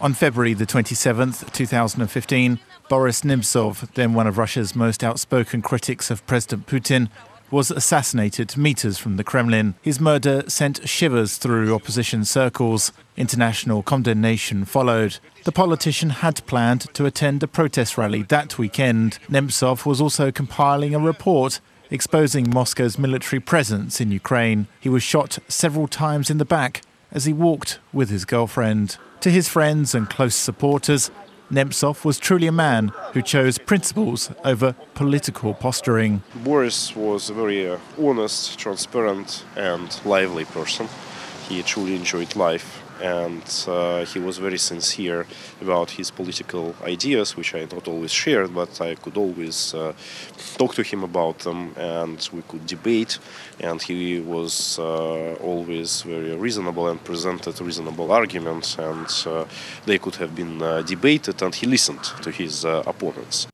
On February the 27th, 2015, Boris Nemtsov, then one of Russia's most outspoken critics of President Putin, was assassinated meters from the Kremlin. His murder sent shivers through opposition circles. International condemnation followed. The politician had planned to attend a protest rally that weekend. Nemtsov was also compiling a report exposing Moscow's military presence in Ukraine. He was shot several times in the back as he walked with his girlfriend. To his friends and close supporters, Nemtsov was truly a man who chose principles over political posturing. Boris was a very honest, transparent and lively person. He truly enjoyed life, and he was very sincere about his political ideas, which I not always shared, but I could always talk to him about them, and we could debate, and he was always very reasonable and presented reasonable arguments, and they could have been debated, and he listened to his opponents.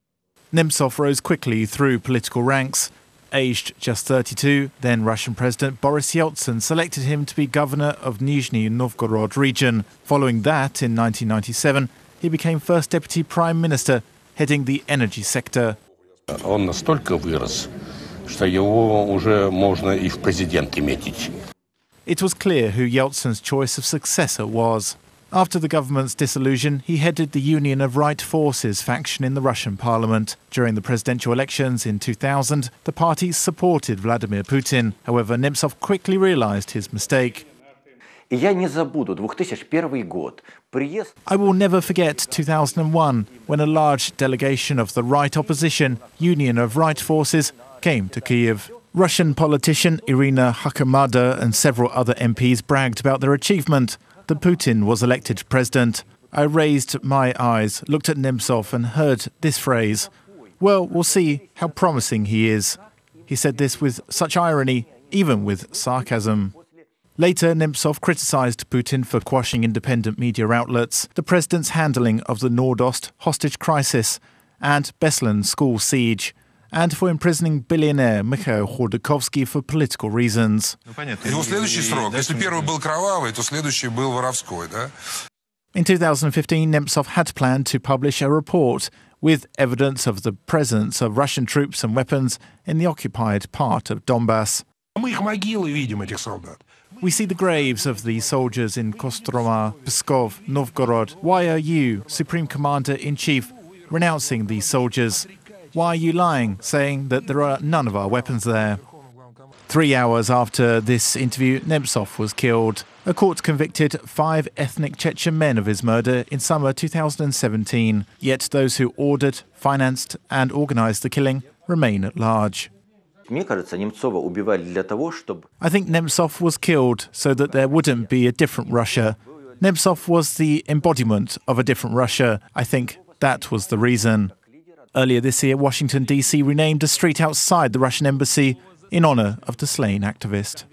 Nemtsov rose quickly through political ranks. Aged just 32, then Russian President Boris Yeltsin selected him to be governor of Nizhny Novgorod region. Following that, in 1997, he became first deputy prime minister, heading the energy sector. Он настолько вырос, что его уже можно и в президенты метить. It was clear who Yeltsin's choice of successor was. After the government's dissolution, he headed the Union of Right Forces faction in the Russian parliament. During the presidential elections in 2000, the party supported Vladimir Putin. However, Nemtsov quickly realized his mistake. I will never forget 2001, when a large delegation of the right opposition, Union of Right Forces, came to Kyiv. Russian politician Irina Hakhamada and several other MPs bragged about their achievement, that Putin was elected president. I raised my eyes, looked at Nemtsov and heard this phrase, "Well, we'll see how promising he is." He said this with such irony, even with sarcasm. Later, Nemtsov criticized Putin for quashing independent media outlets, the president's handling of the Nordost hostage crisis and Beslan school siege, and for imprisoning billionaire Mikhail Khodorkovsky for political reasons. In 2015, Nemtsov had planned to publish a report with evidence of the presence of Russian troops and weapons in the occupied part of Donbas. We see the graves of the soldiers in Kostroma, Pskov, Novgorod. Why are you, Supreme Commander-in-Chief, renouncing these soldiers? Why are you lying, saying that there are none of our weapons there? 3 hours after this interview, Nemtsov was killed. A court convicted 5 ethnic Chechen men of his murder in summer 2017. Yet those who ordered, financed and organized the killing remain at large. I think Nemtsov was killed so that there wouldn't be a different Russia. Nemtsov was the embodiment of a different Russia. I think that was the reason. Earlier this year, Washington, D.C. renamed a street outside the Russian embassy in honor of the slain activist.